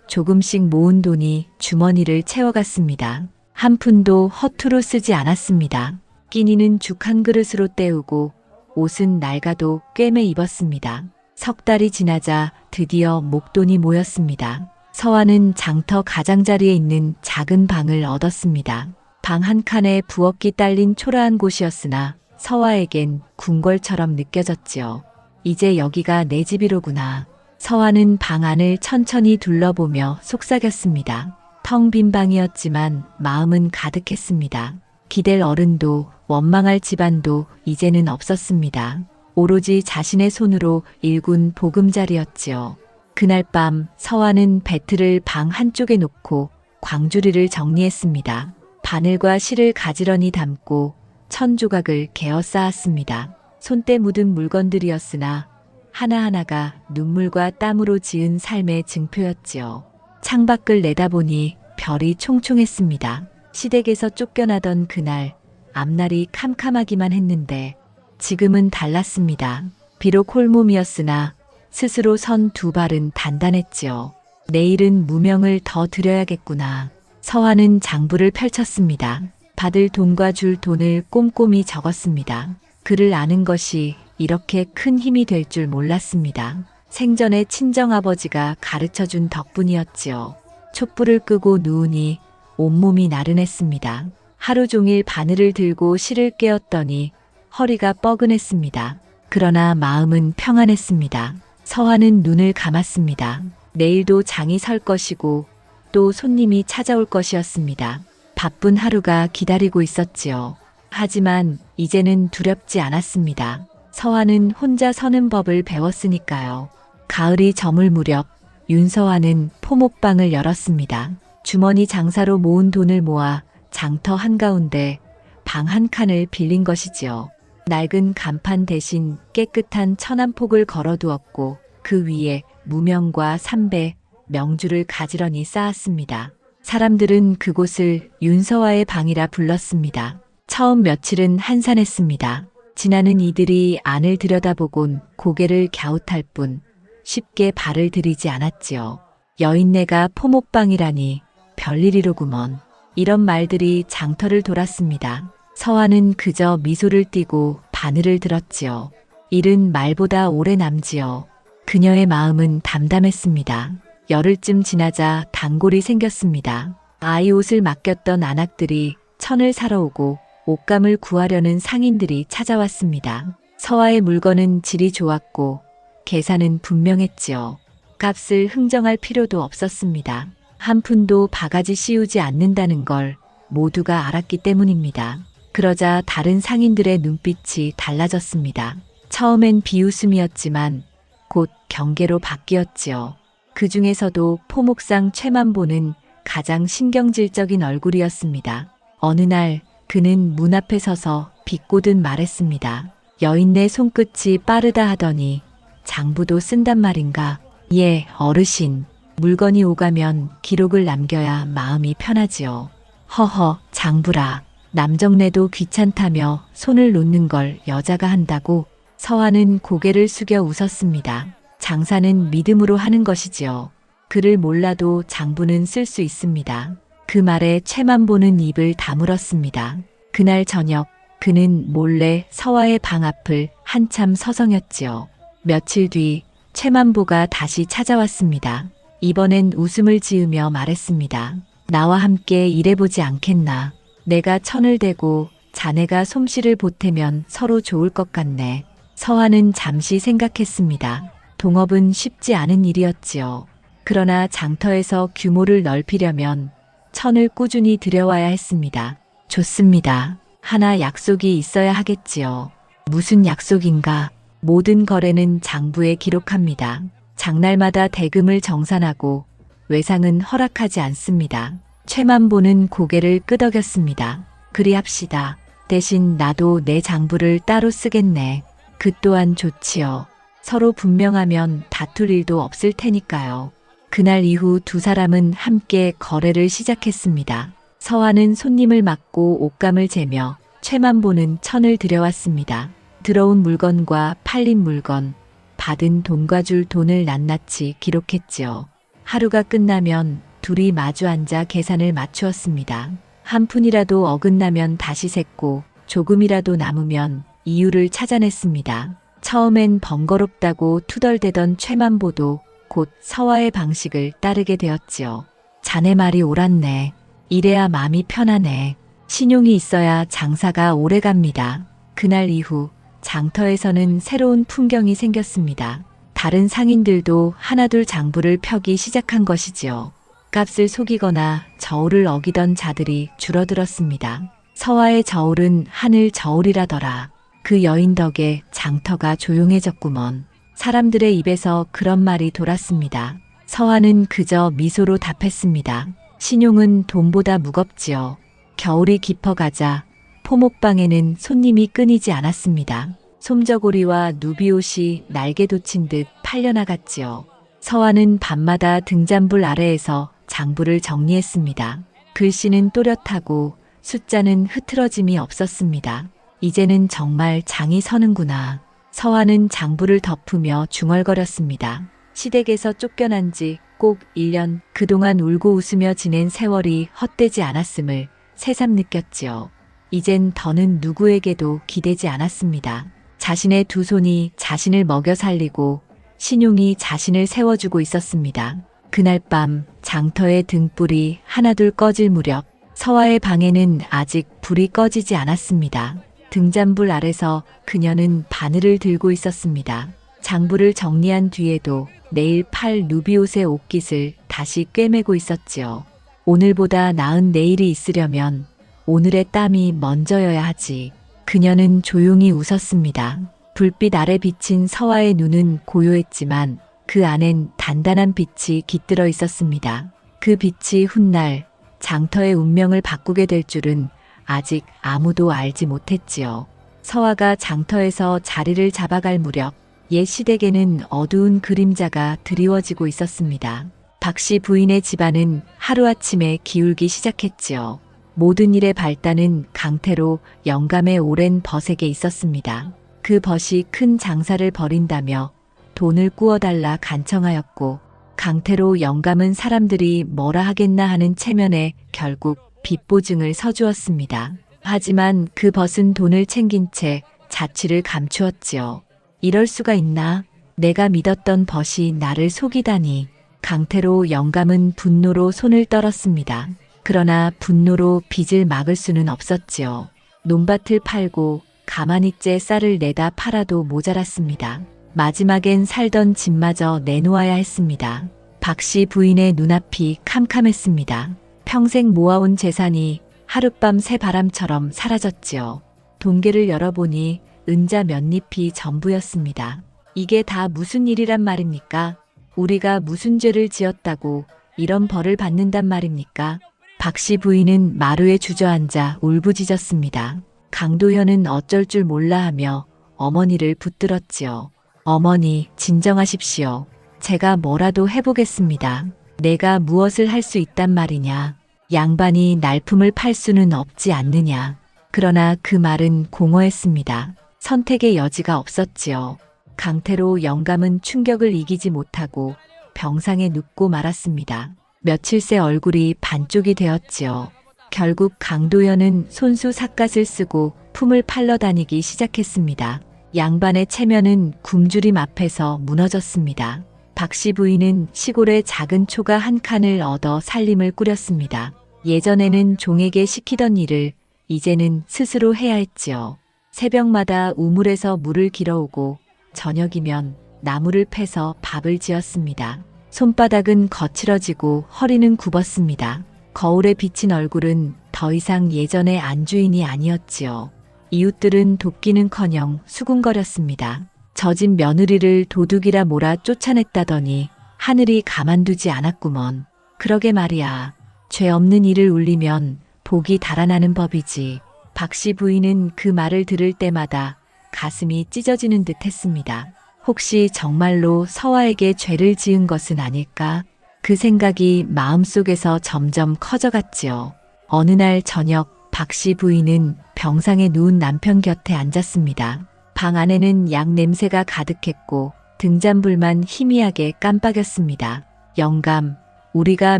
조금씩 모은 돈이 주머니를 채워갔습니다. 한 푼도 허투루 쓰지 않았습니다. 끼니는 죽 한 그릇으로 때우고 옷은 낡아도 꿰매 입었습니다. 석 달이 지나자 드디어 목돈이 모였습니다. 서화는 장터 가장자리에 있는 작은 방을 얻었습니다. 방 한 칸에 부엌이 딸린 초라한 곳이었으나 서화에겐 궁궐처럼 느껴졌지요. 이제 여기가 내 집이로구나. 서화는 방 안을 천천히 둘러보며 속삭였습니다. 텅 빈 방이었지만 마음은 가득했습니다. 기댈 어른도 원망할 집안도 이제는 없었습니다. 오로지 자신의 손으로 일군 보금자리였지요. 그날 밤 서화는 배틀을 방 한쪽에 놓고 광주리를 정리했습니다. 바늘과 실을 가지런히 담고 천조각을 개어 쌓았습니다. 손때 묻은 물건들이었으나 하나하나가 눈물과 땀으로 지은 삶의 증표였지요. 창밖을 내다보니 별이 총총했습니다. 시댁에서 쫓겨나던 그날 앞날이 캄캄하기만 했는데 지금은 달랐습니다. 비록 홀몸이었으나 스스로 선 두 발은 단단했지요. 내일은 무명을 더 드려야겠구나. 서화는 장부를 펼쳤습니다. 받을 돈과 줄 돈을 꼼꼼히 적었습니다. 그를 아는 것이 이렇게 큰 힘이 될 줄 몰랐습니다. 생전에 친정아버지가 가르쳐준 덕분이었지요. 촛불을 끄고 누우니 온몸이 나른했습니다. 하루 종일 바늘을 들고 실을 꿰었더니 허리가 뻐근했습니다. 그러나 마음은 평안했습니다. 서화는 눈을 감았습니다. 내일도 장이 설 것이고 또 손님이 찾아올 것이었습니다. 바쁜 하루가 기다리고 있었지요. 하지만 이제는 두렵지 않았습니다. 서화는 혼자 서는 법을 배웠으니까요. 가을이 저물 무렵 윤서화는 포목방을 열었습니다. 주머니 장사로 모은 돈을 모아 장터 한가운데 방 한 칸을 빌린 것이지요. 낡은 간판 대신 깨끗한 천안폭을 걸어두었고 그 위에 무명과 삼배, 명주를 가지런히 쌓았습니다. 사람들은 그곳을 윤서화의 방이라 불렀습니다. 처음 며칠은 한산했습니다. 지나는 이들이 안을 들여다보곤 고개를 갸웃할 뿐 쉽게 발을 들이지 않았지요. 여인네가 포목방이라니 별일이로구먼. 이런 말들이 장터를 돌았습니다. 서화는 그저 미소를 띠고 바늘을 들었지요. 일은 말보다 오래 남지요. 그녀의 마음은 담담했습니다. 열흘쯤 지나자 단골이 생겼습니다. 아이 옷을 맡겼던 안악들이 천을 사러 오고 옷감을 구하려는 상인들이 찾아왔습니다. 서화의 물건은 질이 좋았고 계산은 분명했지요. 값을 흥정할 필요도 없었습니다. 한 푼도 바가지 씌우지 않는다는 걸 모두가 알았기 때문입니다. 그러자 다른 상인들의 눈빛이 달라졌습니다. 처음엔 비웃음이었지만 곧 경계로 바뀌었지요. 그 중에서도 포목상 최만보는 가장 신경질적인 얼굴이었습니다. 어느 날 그는 문 앞에 서서 비꼬듯 말했습니다. 여인네 손끝이 빠르다 하더니 장부도 쓴단 말인가? 예, 어르신. 물건이 오가면 기록을 남겨야 마음이 편하지요. 허허, 장부라. 남정네도 귀찮다며 손을 놓는 걸 여자가 한다고. 서화는 고개를 숙여 웃었습니다. 장사는 믿음으로 하는 것이지요. 글을 몰라도 장부는 쓸 수 있습니다. 그 말에 최만보는 입을 다물었습니다. 그날 저녁 그는 몰래 서화의 방 앞을 한참 서성였지요. 며칠 뒤 최만보가 다시 찾아왔습니다. 이번엔 웃음을 지으며 말했습니다. 나와 함께 일해보지 않겠나. 내가 천을 대고 자네가 솜씨를 보태면 서로 좋을 것 같네. 서화는 잠시 생각했습니다. 동업은 쉽지 않은 일이었지요. 그러나 장터에서 규모를 넓히려면 천을 꾸준히 들여와야 했습니다. 좋습니다. 하나 약속이 있어야 하겠지요. 무슨 약속인가? 모든 거래는 장부에 기록합니다. 장날마다 대금을 정산하고 외상은 허락하지 않습니다. 최만보는 고개를 끄덕였습니다. 그리합시다. 대신 나도 내 장부를 따로 쓰겠네. 그 또한 좋지요. 서로 분명하면 다툴 일도 없을 테니까요. 그날 이후 두 사람은 함께 거래를 시작했습니다. 서화는 손님을 맡고 옷감을 재며 최만보는 천을 들여왔습니다. 들어온 물건과 팔린 물건, 받은 돈과 줄 돈을 낱낱이 기록했지요. 하루가 끝나면 둘이 마주 앉아 계산을 맞추었습니다. 한 푼이라도 어긋나면 다시 셌고 조금이라도 남으면 이유를 찾아냈습니다. 처음엔 번거롭다고 투덜대던 최만보도 곧 서화의 방식을 따르게 되었지요. 자네 말이 옳았네. 이래야 마음이 편하네. 신용이 있어야 장사가 오래갑니다. 그날 이후 장터에서는 새로운 풍경이 생겼습니다. 다른 상인들도 하나둘 장부를 펴기 시작한 것이지요. 값을 속이거나 저울을 어기던 자들이 줄어들었습니다. 서화의 저울은 하늘 저울이라더라. 그 여인 덕에 장터가 조용해졌구먼. 사람들의 입에서 그런 말이 돌았습니다. 서화는 그저 미소로 답했습니다. 신용은 돈보다 무겁지요. 겨울이 깊어가자 포목방에는 손님이 끊이지 않았습니다. 솜저고리와 누비옷이 날개 돋친 듯 팔려나갔지요. 서화는 밤마다 등잔불 아래에서 장부를 정리했습니다. 글씨는 또렷하고 숫자는 흐트러짐이 없었습니다. 이제는 정말 장이 서는구나. 서화는 장부를 덮으며 중얼거렸습니다. 시댁에서 쫓겨난 지 꼭 1년, 그동안 울고 웃으며 지낸 세월이 헛되지 않았음을 새삼 느꼈지요. 이젠 더는 누구에게도 기대지 않았습니다. 자신의 두 손이 자신을 먹여 살리고 신용이 자신을 세워주고 있었습니다. 그날 밤 장터의 등불이 하나둘 꺼질 무렵 서화의 방에는 아직 불이 꺼지지 않았습니다. 등잔불 아래서 그녀는 바늘을 들고 있었습니다. 장부를 정리한 뒤에도 내일 팔 누비옷의 옷깃을 다시 꿰매고 있었지요. 오늘보다 나은 내일이 있으려면 오늘의 땀이 먼저여야 하지. 그녀는 조용히 웃었습니다. 불빛 아래 비친 서화의 눈은 고요했지만 그 안엔 단단한 빛이 깃들어 있었습니다. 그 빛이 훗날 장터의 운명을 바꾸게 될 줄은 아직 아무도 알지 못했지요. 서화가 장터에서 자리를 잡아갈 무렵 옛 시댁에는 어두운 그림자가 드리워지고 있었습니다. 박씨 부인의 집안은 하루아침에 기울기 시작했지요. 모든 일의 발단은 강태로 영감의 오랜 벗에게 있었습니다. 그 벗이 큰 장사를 벌인다며 돈을 꾸어달라 간청하였고 강태로 영감은 사람들이 뭐라 하겠나 하는 체면에 결국 빚보증을 서주었습니다. 하지만 그 벗은 돈을 챙긴 채 자취를 감추었지요. 이럴 수가 있나? 내가 믿었던 벗이 나를 속이다니. 강태로 영감은 분노로 손을 떨었습니다. 그러나 분노로 빚을 막을 수는 없었지요. 논밭을 팔고 가만히 째 쌀을 내다 팔아도 모자랐습니다. 마지막엔 살던 집마저 내놓아야 했습니다. 박씨 부인의 눈앞이 캄캄했습니다. 평생 모아온 재산이 하룻밤 새바람처럼 사라졌지요. 동계를 열어보니 은자 몇 잎이 전부였습니다. 이게 다 무슨 일이란 말입니까? 우리가 무슨 죄를 지었다고 이런 벌을 받는단 말입니까? 박씨 부인은 마루에 주저앉아 울부짖었습니다. 강도현은 어쩔 줄 몰라 하며 어머니를 붙들었지요. 어머니, 진정하십시오. 제가 뭐라도 해보겠습니다. 내가 무엇을 할 수 있단 말이냐. 양반이 날품을 팔 수는 없지 않느냐. 그러나 그 말은 공허했습니다. 선택의 여지가 없었지요. 강태로 영감은 충격을 이기지 못하고 병상에 눕고 말았습니다. 며칠 새 얼굴이 반쪽이 되었지요. 결국 강도현은 손수 삿갓을 쓰고 품을 팔러 다니기 시작했습니다. 양반의 체면은 굶주림 앞에서 무너졌습니다. 박씨 부인은 시골에 작은 초가 한 칸을 얻어 살림을 꾸렸습니다. 예전에는 종에게 시키던 일을 이제는 스스로 해야 했지요. 새벽마다 우물에서 물을 길어오고 저녁이면 나무를 패서 밥을 지었습니다. 손바닥은 거칠어지고 허리는 굽었습니다. 거울에 비친 얼굴은 더 이상 예전의 안주인이 아니었지요. 이웃들은 돕기는커녕 수군거렸습니다. 젖은 며느리를 도둑이라 몰아 쫓아냈다더니 하늘이 가만두지 않았구먼. 그러게 말이야. 죄 없는 이를 울리면 복이 달아나는 법이지. 박씨 부인은 그 말을 들을 때마다 가슴이 찢어지는 듯 했습니다. 혹시 정말로 서화에게 죄를 지은 것은 아닐까? 그 생각이 마음속에서 점점 커져갔지요. 어느 날 저녁 박씨 부인은 병상에 누운 남편 곁에 앉았습니다. 방 안에는 약 냄새가 가득했고 등잔불만 희미하게 깜빡였습니다. 영감, 우리가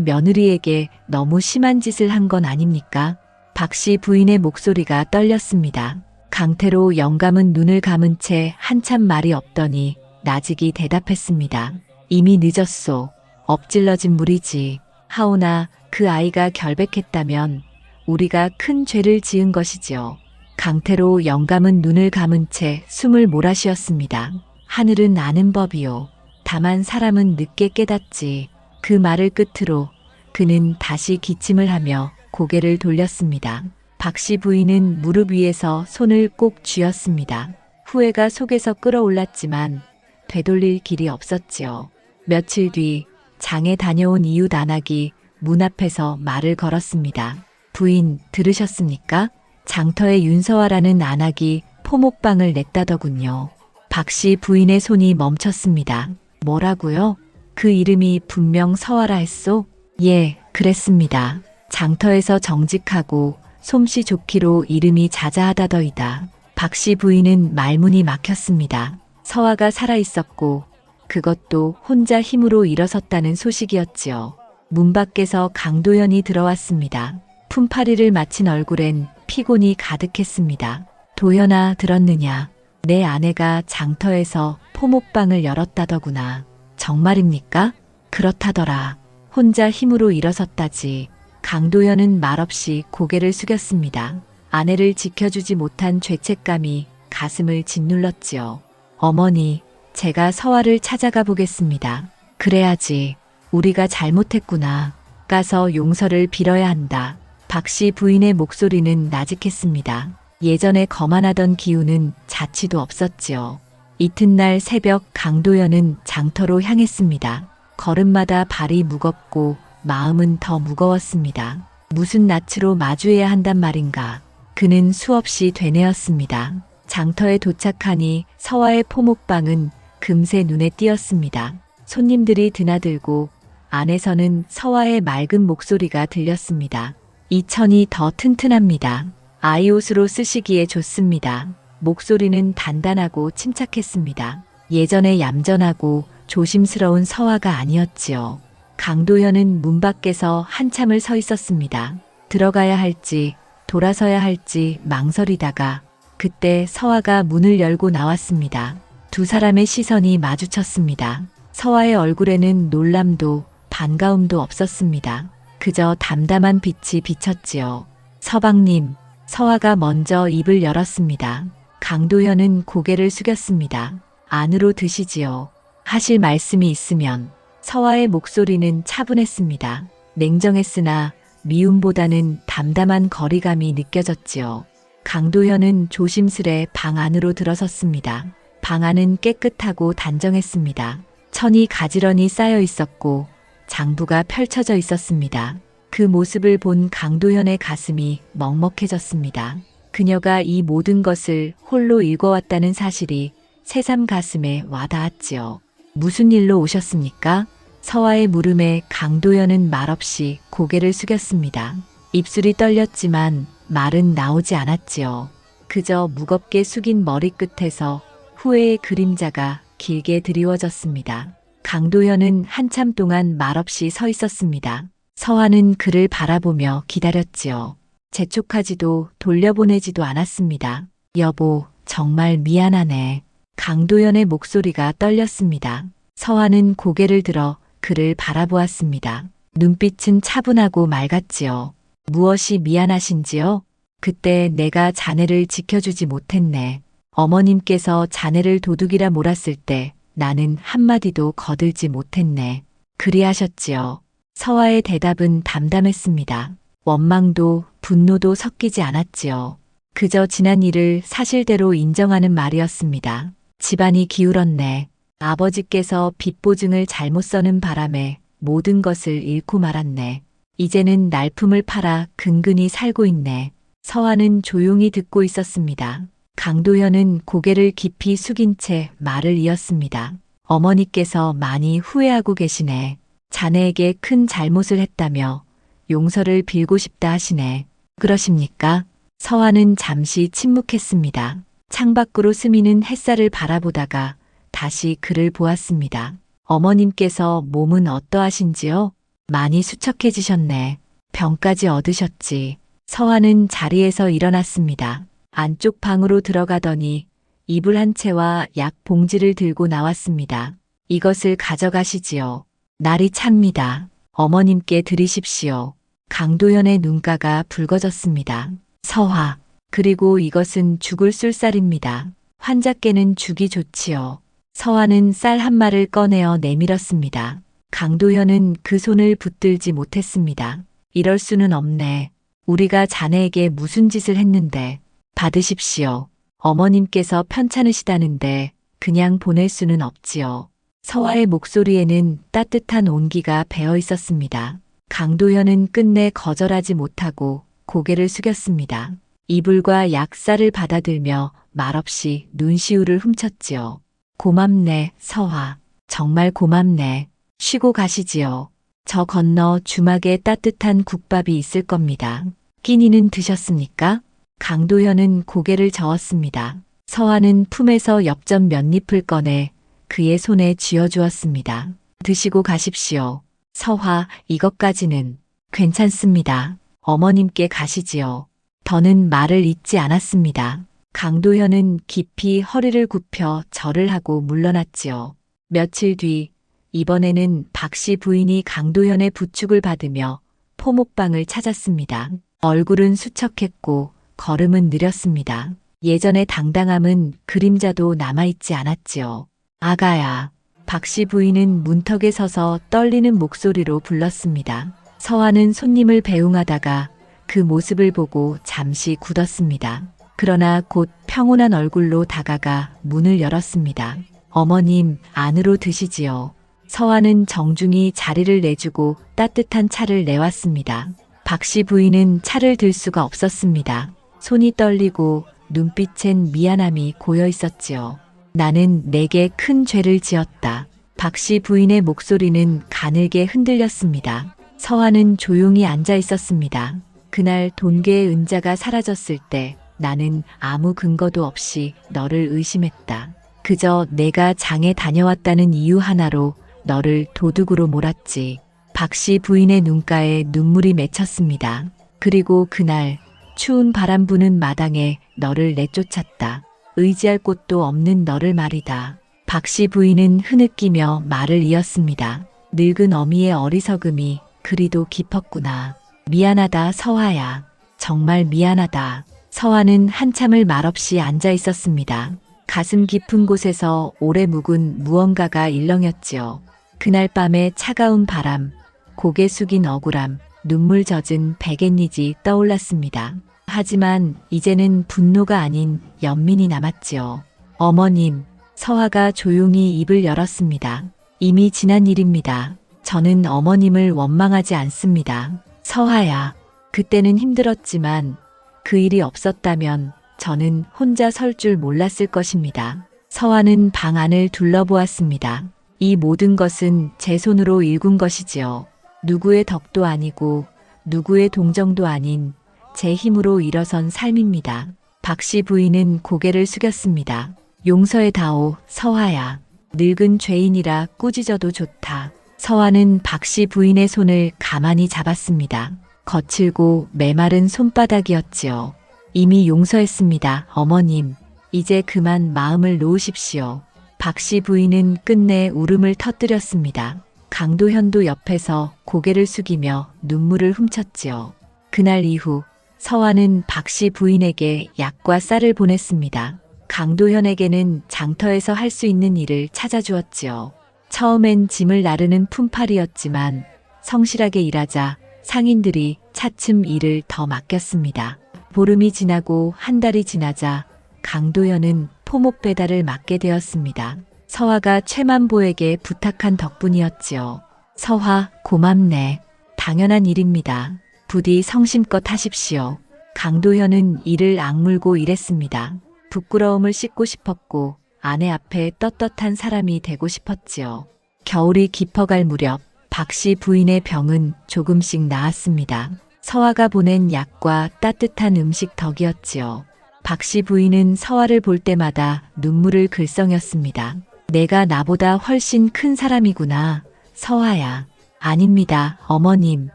며느리에게 너무 심한 짓을 한 건 아닙니까? 박씨 부인의 목소리가 떨렸습니다. 강태로 영감은 눈을 감은 채 한참 말이 없더니 나직이 대답했습니다. 이미 늦었소. 엎질러진 물이지. 하오나 그 아이가 결백했다면 우리가 큰 죄를 지은 것이지요. 강태로 영감은 눈을 감은 채 숨을 몰아쉬었습니다. 하늘은 아는 법이요. 다만 사람은 늦게 깨닫지. 그 말을 끝으로 그는 다시 기침을 하며 고개를 돌렸습니다. 박씨 부인은 무릎 위에서 손을 꼭 쥐었습니다. 후회가 속에서 끌어올랐지만 되돌릴 길이 없었지요. 며칠 뒤 장에 다녀온 이웃 안악이 문 앞에서 말을 걸었습니다. 부인 들으셨습니까? 장터에 윤서화라는 안악이 포목방을 냈다더군요. 박씨 부인의 손이 멈췄습니다. 뭐라고요? 그 이름이 분명 서화라 했소? 예, 그랬습니다. 장터에서 정직하고 솜씨 좋기로 이름이 자자하다더이다. 박씨 부인은 말문이 막혔습니다. 서화가 살아있었고 그것도 혼자 힘으로 일어섰다는 소식이었지요. 문 밖에서 강도현이 들어왔습니다. 품팔이를 마친 얼굴엔 피곤이 가득했습니다. 도현아, 들었느냐? 내 아내가 장터에서 포목방을 열었다더구나. 정말입니까? 그렇다더라. 혼자 힘으로 일어섰다지. 강도현은 말없이 고개를 숙였습니다. 아내를 지켜주지 못한 죄책감이 가슴을 짓눌렀지요. 어머니, 제가 서화를 찾아가 보겠습니다. 그래야지. 우리가 잘못했구나. 가서 용서를 빌어야 한다. 박씨 부인의 목소리는 나직했습니다. 예전에 거만하던 기운은 자취도 없었지요. 이튿날 새벽 강도연은 장터로 향했습니다. 걸음마다 발이 무겁고 마음은 더 무거웠습니다. 무슨 낯으로 마주해야 한단 말인가. 그는 수없이 되뇌었습니다. 장터에 도착하니 서화의 포목방은 금세 눈에 띄었습니다. 손님들이 드나들고 안에서는 서화의 맑은 목소리가 들렸습니다. 이 천이 더 튼튼합니다. 아이 옷으로 쓰시기에 좋습니다. 목소리는 단단하고 침착했습니다. 예전에 얌전하고 조심스러운 서화가 아니었지요. 강도현은 문 밖에서 한참을 서 있었습니다. 들어가야 할지 돌아서야 할지 망설이다가 그때 서화가 문을 열고 나왔습니다. 두 사람의 시선이 마주쳤습니다. 서화의 얼굴에는 놀람도 반가움도 없었습니다. 그저 담담한 빛이 비쳤지요. 서방님, 서화가 먼저 입을 열었습니다. 강도현은 고개를 숙였습니다. 안으로 드시지요. 하실 말씀이 있으면. 서화의 목소리는 차분했습니다. 냉정했으나 미움보다는 담담한 거리감이 느껴졌지요. 강도현은 조심스레 방 안으로 들어섰습니다. 방 안은 깨끗하고 단정했습니다. 천이 가지런히 쌓여 있었고 장부가 펼쳐져 있었습니다. 그 모습을 본 강도현의 가슴이 먹먹해졌습니다. 그녀가 이 모든 것을 홀로 읽어왔다는 사실이 새삼 가슴에 와닿았지요. 무슨 일로 오셨습니까? 서화의 물음에 강도현은 말없이 고개를 숙였습니다. 입술이 떨렸지만 말은 나오지 않았지요. 그저 무겁게 숙인 머리끝에서 후회의 그림자가 길게 드리워졌습니다. 강도현은 한참 동안 말없이 서 있었습니다. 서화는 그를 바라보며 기다렸지요. 재촉하지도 돌려보내지도 않았습니다. 여보, 정말 미안하네. 강도현의 목소리가 떨렸습니다. 서화는 고개를 들어 그를 바라보았습니다. 눈빛은 차분하고 맑았지요. 무엇이 미안하신지요? 그때 내가 자네를 지켜주지 못했네. 어머님께서 자네를 도둑이라 몰았을 때 나는 한마디도 거들지 못했네. 그리하셨지요. 서화의 대답은 담담했습니다. 원망도 분노도 섞이지 않았지요. 그저 지난 일을 사실대로 인정하는 말이었습니다. 집안이 기울었네. 아버지께서 빚보증을 잘못 써는 바람에 모든 것을 잃고 말았네. 이제는 날품을 팔아 근근히 살고 있네. 서화는 조용히 듣고 있었습니다. 강도현은 고개를 깊이 숙인 채 말을 이었습니다. 어머니께서 많이 후회하고 계시네. 자네에게 큰 잘못을 했다며 용서를 빌고 싶다 하시네. 그러십니까? 서화는 잠시 침묵했습니다. 창밖으로 스미는 햇살을 바라보다가 다시 그를 보았습니다. 어머님께서 몸은 어떠하신지요? 많이 수척해지셨네. 병까지 얻으셨지. 서화는 자리에서 일어났습니다. 안쪽 방으로 들어가더니 이불 한 채와 약 봉지를 들고 나왔습니다. 이것을 가져가시지요. 날이 찹니다. 어머님께 드리십시오. 강도현의 눈가가 붉어졌습니다. 서화, 그리고 이것은 죽을 술쌀입니다. 환자께는 죽이 좋지요. 서화는 쌀 한 말을 꺼내어 내밀었습니다. 강도현은 그 손을 붙들지 못했습니다. 이럴 수는 없네. 우리가 자네에게 무슨 짓을 했는데. 받으십시오. 어머님께서 편찮으시다는데 그냥 보낼 수는 없지요. 서화의 목소리에는 따뜻한 온기가 배어 있었습니다. 강도현은 끝내 거절하지 못하고 고개를 숙였습니다. 이불과 약쌀을 받아들며 말없이 눈시울을 훔쳤지요. 고맙네, 서화. 정말 고맙네. 쉬고 가시지요. 저 건너 주막에 따뜻한 국밥이 있을 겁니다. 끼니는 드셨습니까? 강도현은 고개를 저었습니다. 서화는 품에서 엽전 몇 잎을 꺼내 그의 손에 쥐어주었습니다. 드시고 가십시오. 서화, 이것까지는 괜찮습니다. 어머님께 가시지요. 더는 말을 잇지 않았습니다. 강도현은 깊이 허리를 굽혀 절을 하고 물러났지요. 며칠 뒤 이번에는 박씨 부인이 강도현의 부축을 받으며 포목방을 찾았습니다. 얼굴은 수척했고 걸음은 느렸습니다. 예전의 당당함은 그림자도 남아있지 않았지요. 아가야. 박씨 부인은 문턱에 서서 떨리는 목소리로 불렀습니다. 서화는 손님을 배웅하다가 그 모습을 보고 잠시 굳었습니다. 그러나 곧 평온한 얼굴로 다가가 문을 열었습니다. 어머님, 안으로 드시지요. 서화는 정중히 자리를 내주고 따뜻한 차를 내왔습니다. 박씨 부인은 차를 들 수가 없었습니다. 손이 떨리고 눈빛엔 미안함이 고여 있었지요. 나는 내게 큰 죄를 지었다. 박씨 부인의 목소리는 가늘게 흔들렸습니다. 서화는 조용히 앉아 있었습니다. 그날 돈계의 은자가 사라졌을 때 나는 아무 근거도 없이 너를 의심했다. 그저 내가 장에 다녀왔다는 이유 하나로 너를 도둑으로 몰았지. 박씨 부인의 눈가에 눈물이 맺혔습니다. 그리고 그날 추운 바람 부는 마당에 너를 내쫓았다. 의지할 곳도 없는 너를 말이다. 박씨 부인은 흐느끼며 말을 이었습니다. 늙은 어미의 어리석음이 그리도 깊었구나. 미안하다, 서화야. 정말 미안하다. 서화는 한참을 말없이 앉아 있었습니다. 가슴 깊은 곳에서 오래 묵은 무언가가 일렁였지요. 그날 밤의 차가운 바람, 고개 숙인 억울함, 눈물 젖은 백엔니지 떠올랐습니다. 하지만 이제는 분노가 아닌 연민이 남았지요. 어머님, 서화가 조용히 입을 열었습니다. 이미 지난 일입니다. 저는 어머님을 원망하지 않습니다. 서화야, 그때는 힘들었지만 그 일이 없었다면 저는 혼자 설 줄 몰랐을 것입니다. 서화는 방 안을 둘러보았습니다. 이 모든 것은 제 손으로 일군 것이지요. 누구의 덕도 아니고 누구의 동정도 아닌 제 힘으로 일어선 삶입니다. 박씨 부인은 고개를 숙였습니다. 용서해다오, 서화야. 늙은 죄인이라 꾸짖어도 좋다. 서화는 박씨 부인의 손을 가만히 잡았습니다. 거칠고 메마른 손바닥이었지요. 이미 용서했습니다, 어머님. 이제 그만 마음을 놓으십시오. 박씨 부인은 끝내 울음을 터뜨렸습니다. 강도현도 옆에서 고개를 숙이며 눈물을 훔쳤지요. 그날 이후 서화는 박씨 부인에게 약과 쌀을 보냈습니다. 강도현에게는 장터에서 할 수 있는 일을 찾아주었지요. 처음엔 짐을 나르는 품팔이였지만 성실하게 일하자 상인들이 차츰 일을 더 맡겼습니다. 보름이 지나고 한 달이 지나자 강도현은 포목 배달을 맡게 되었습니다. 서화가 최만보에게 부탁한 덕분이었지요. 서화, 고맙네. 당연한 일입니다. 부디 성심껏 하십시오. 강도현은 이를 악물고 일했습니다. 부끄러움을 씻고 싶었고 아내 앞에 떳떳한 사람이 되고 싶었지요. 겨울이 깊어갈 무렵 박씨 부인의 병은 조금씩 나았습니다. 서화가 보낸 약과 따뜻한 음식 덕이었지요. 박씨 부인은 서화를 볼 때마다 눈물을 글썽였습니다. 내가 나보다 훨씬 큰 사람이구나. 서화야. 아닙니다, 어머님.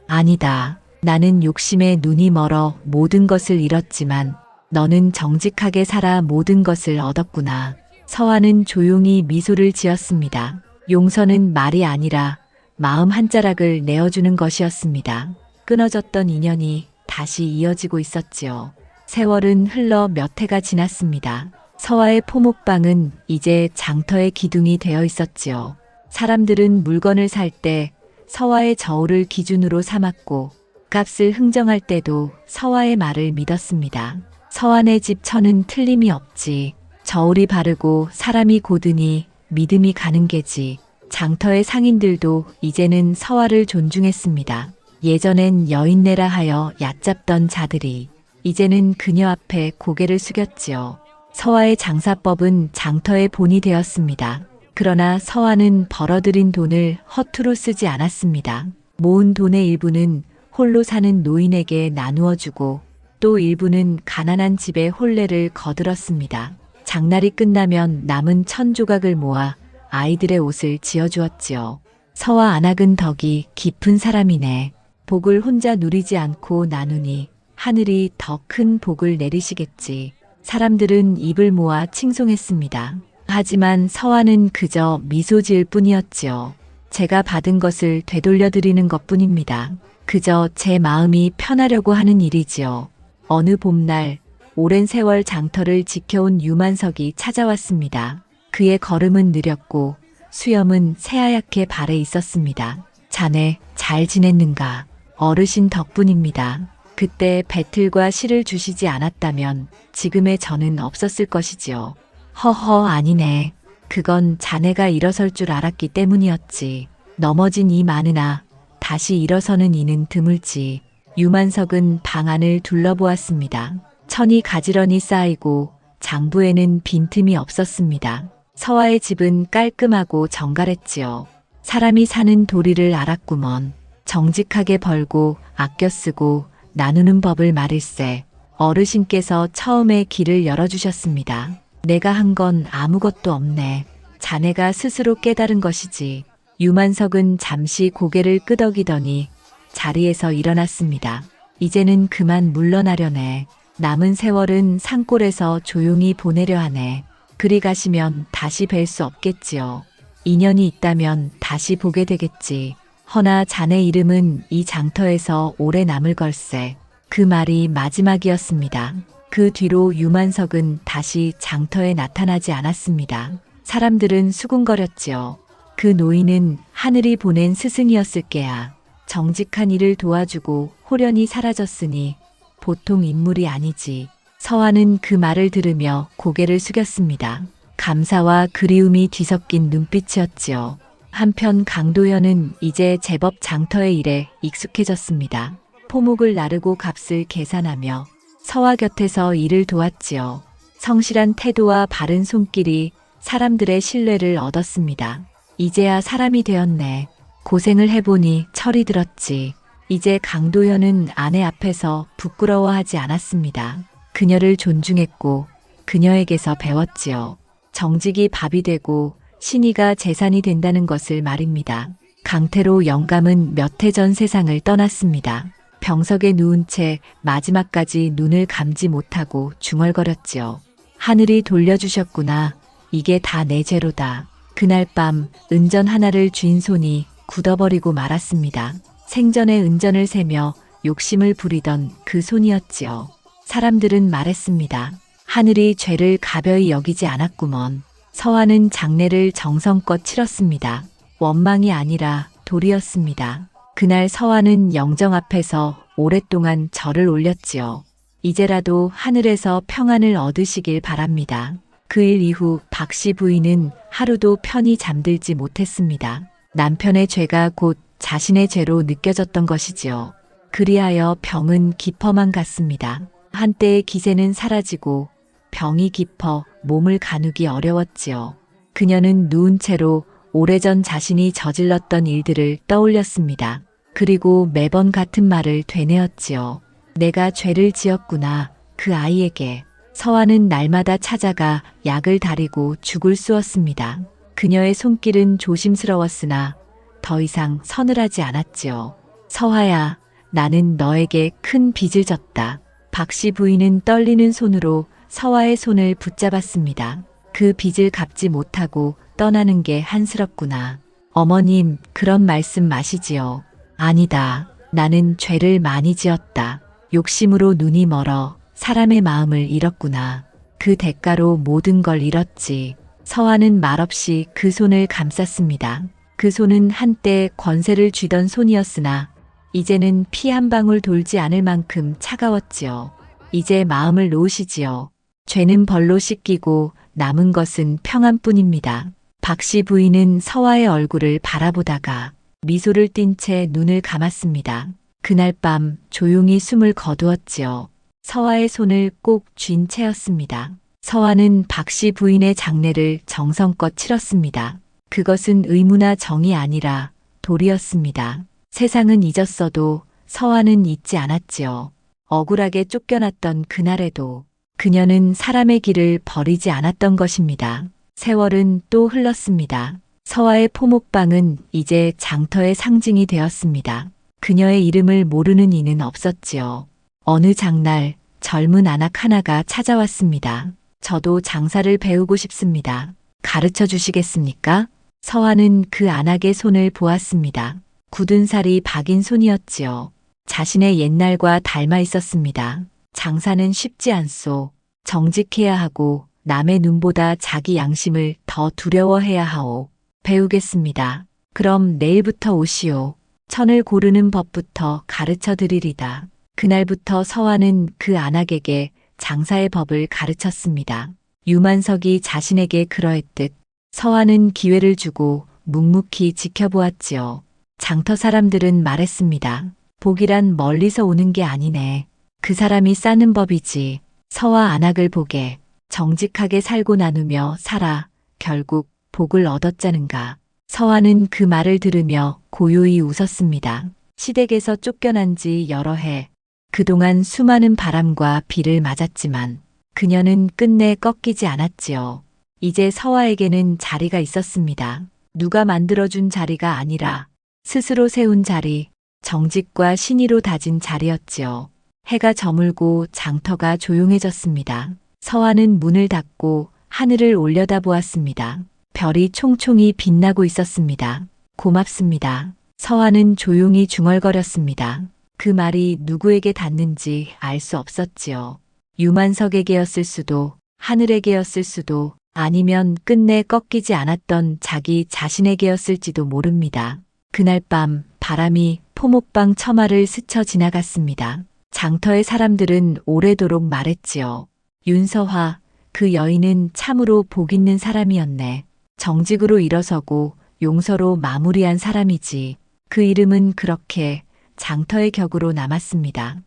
아니다. 나는 욕심에 눈이 멀어 모든 것을 잃었지만 너는 정직하게 살아 모든 것을 얻었구나. 서화는 조용히 미소를 지었습니다. 용서는 말이 아니라 마음 한 자락을 내어주는 것이었습니다. 끊어졌던 인연이 다시 이어지고 있었지요. 세월은 흘러 몇 해가 지났습니다. 서화의 포목방은 이제 장터의 기둥이 되어 있었지요. 사람들은 물건을 살 때 서화의 저울을 기준으로 삼았고 값을 흥정할 때도 서화의 말을 믿었습니다. 서화네 집 천은 틀림이 없지. 저울이 바르고 사람이 고드니 믿음이 가는 게지. 장터의 상인들도 이제는 서화를 존중했습니다. 예전엔 여인네라 하여 얕잡던 자들이 이제는 그녀 앞에 고개를 숙였지요. 서화의 장사법은 장터의 본이 되었습니다. 그러나 서화는 벌어들인 돈을 허투루 쓰지 않았습니다. 모은 돈의 일부는 홀로 사는 노인에게 나누어 주고 또 일부는 가난한 집의 혼례를 거들었습니다. 장날이 끝나면 남은 1000조각을 모아 아이들의 옷을 지어주었지요. 서화 안학은 덕이 깊은 사람이네. 복을 혼자 누리지 않고 나누니 하늘이 더 큰 복을 내리시겠지. 사람들은 입을 모아 칭송했습니다. 하지만 서화는 그저 미소 지을 뿐이었지요. 제가 받은 것을 되돌려 드리는 것뿐입니다. 그저 제 마음이 편하려고 하는 일이지요. 어느 봄날 오랜 세월 장터를 지켜온 유만석이 찾아왔습니다. 그의 걸음은 느렸고 수염은 새하얗게 발에 있었습니다. 자네 잘 지냈는가? 어르신 덕분입니다. 그때 배틀과 실을 주시지 않았다면 지금의 저는 없었을 것이지요. 허허 아니네. 그건 자네가 일어설 줄 알았기 때문이었지. 넘어진 이 많으나 다시 일어서는 이는 드물지. 유만석은 방 안을 둘러보았습니다. 천이 가지런히 쌓이고 장부에는 빈틈이 없었습니다. 서화의 집은 깔끔하고 정갈했지요. 사람이 사는 도리를 알았구먼. 정직하게 벌고 아껴 쓰고 나누는 법을 말일세. 어르신께서 처음에 길을 열어주셨습니다. 내가 한 건 아무것도 없네. 자네가 스스로 깨달은 것이지. 유만석은 잠시 고개를 끄덕이더니 자리에서 일어났습니다. 이제는 그만 물러나려네. 남은 세월은 산골에서 조용히 보내려 하네. 그리 가시면 다시 뵐 수 없겠지요. 인연이 있다면 다시 보게 되겠지. 허나 자네 이름은 이 장터에서 오래 남을 걸세. 그 말이 마지막이었습니다. 그 뒤로 유만석은 다시 장터에 나타나지 않았습니다. 사람들은 수군거렸지요. 그 노인은 하늘이 보낸 스승이었을 게야. 정직한 일을 도와주고 호련히 사라졌으니 보통 인물이 아니지. 서화는 그 말을 들으며 고개를 숙였습니다. 감사와 그리움이 뒤섞인 눈빛이었지요. 한편 강도현은 이제 제법 장터의 일에 익숙해졌습니다. 포목을 나르고 값을 계산하며 서화 곁에서 일을 도왔지요. 성실한 태도와 바른 손길이 사람들의 신뢰를 얻었습니다. 이제야 사람이 되었네. 고생을 해보니 철이 들었지. 이제 강도현은 아내 앞에서 부끄러워하지 않았습니다. 그녀를 존중했고 그녀에게서 배웠지요. 정직이 밥이 되고 신의가 재산이 된다는 것을 말입니다. 강태로 영감은 몇 해 전 세상을 떠났습니다. 병석에 누운 채 마지막까지 눈을 감지 못하고 중얼거렸지요. 하늘이 돌려주셨구나. 이게 다 내 죄로다. 그날 밤 은전 하나를 쥔 손이 굳어버리고 말았습니다. 생전에 은전을 세며 욕심을 부리던 그 손이었지요. 사람들은 말했습니다. 하늘이 죄를 가벼이 여기지 않았구먼. 서화는 장례를 정성껏 치렀습니다. 원망이 아니라 도리였습니다. 그날 서화는 영정 앞에서 오랫동안 절을 올렸지요. 이제라도 하늘에서 평안을 얻으시길 바랍니다. 그 일 이후 박씨 부인은 하루도 편히 잠들지 못했습니다. 남편의 죄가 곧 자신의 죄로 느껴졌던 것이지요. 그리하여 병은 깊어만 갔습니다. 한때의 기세는 사라지고 병이 깊어 몸을 가누기 어려웠지요. 그녀는 누운 채로 오래전 자신이 저질렀던 일들을 떠올렸습니다. 그리고 매번 같은 말을 되뇌었지요. 내가 죄를 지었구나. 그 아이에게. 서화는 날마다 찾아가 약을 다리고 죽을 쑤었습니다. 그녀의 손길은 조심스러웠으나 더 이상 서늘하지 않았지요. 서화야, 나는 너에게 큰 빚을 졌다. 박씨 부인은 떨리는 손으로 서화의 손을 붙잡았습니다. 그 빚을 갚지 못하고 떠나는 게 한스럽구나. 어머님, 그런 말씀 마시지요. 아니다. 나는 죄를 많이 지었다. 욕심으로 눈이 멀어 사람의 마음을 잃었구나. 그 대가로 모든 걸 잃었지. 서화는 말없이 그 손을 감쌌습니다. 그 손은 한때 권세를 쥐던 손이었으나 이제는 피 한 방울 돌지 않을 만큼 차가웠지요. 이제 마음을 놓으시지요. 죄는 벌로 씻기고 남은 것은 평안뿐입니다. 박씨 부인은 서화의 얼굴을 바라보다가 미소를 띤 채 눈을 감았습니다. 그날 밤 조용히 숨을 거두었지요. 서화의 손을 꼭 쥔 채였습니다. 서화는 박씨 부인의 장례를 정성껏 치렀습니다. 그것은 의무나 정이 아니라 도리였습니다. 세상은 잊었어도 서화는 잊지 않았지요. 억울하게 쫓겨났던 그날에도 그녀는 사람의 길을 버리지 않았던 것입니다. 세월은 또 흘렀습니다. 서화의 포목방은 이제 장터의 상징이 되었습니다. 그녀의 이름을 모르는 이는 없었지요. 어느 장날 젊은 아낙 하나가 찾아왔습니다. 저도 장사를 배우고 싶습니다. 가르쳐 주시겠습니까? 서화는 그 아낙의 손을 보았습니다. 굳은 살이 박인 손이었지요. 자신의 옛날과 닮아 있었습니다. 장사는 쉽지 않소. 정직해야 하고 남의 눈보다 자기 양심을 더 두려워해야 하오. 배우겠습니다. 그럼 내일부터 오시오. 천을 고르는 법부터 가르쳐 드리리다. 그날부터 서화는 그 안악에게 장사의 법을 가르쳤습니다. 유만석이 자신에게 그러했듯 서화는 기회를 주고 묵묵히 지켜보았지요. 장터 사람들은 말했습니다. 복이란 멀리서 오는 게 아니네. 그 사람이 쌓는 법이지. 서화 안악을 보게. 정직하게 살고 나누며 살아. 결국 복을 얻었자는가. 서화는 그 말을 들으며 고요히 웃었습니다. 시댁에서 쫓겨난 지 여러 해. 그동안 수많은 바람과 비를 맞았지만 그녀는 끝내 꺾이지 않았지요. 이제 서화에게는 자리가 있었습니다. 누가 만들어준 자리가 아니라 스스로 세운 자리, 정직과 신의로 다진 자리였지요. 해가 저물고 장터가 조용해졌습니다. 서화는 문을 닫고 하늘을 올려다보았습니다. 별이 총총히 빛나고 있었습니다. 고맙습니다. 서화는 조용히 중얼거렸습니다. 그 말이 누구에게 닿는지 알 수 없었지요. 유만석에게였을 수도, 하늘에게였을 수도, 아니면 끝내 꺾이지 않았던 자기 자신에게였을지도 모릅니다. 그날 밤 바람이 포목방 처마를 스쳐 지나갔습니다. 장터의 사람들은 오래도록 말했지요. 윤서화, 그 여인은 참으로 복 있는 사람이었네. 정직으로 일어서고 용서로 마무리한 사람이지. 그 이름은 그렇게 장터의 격으로 남았습니다.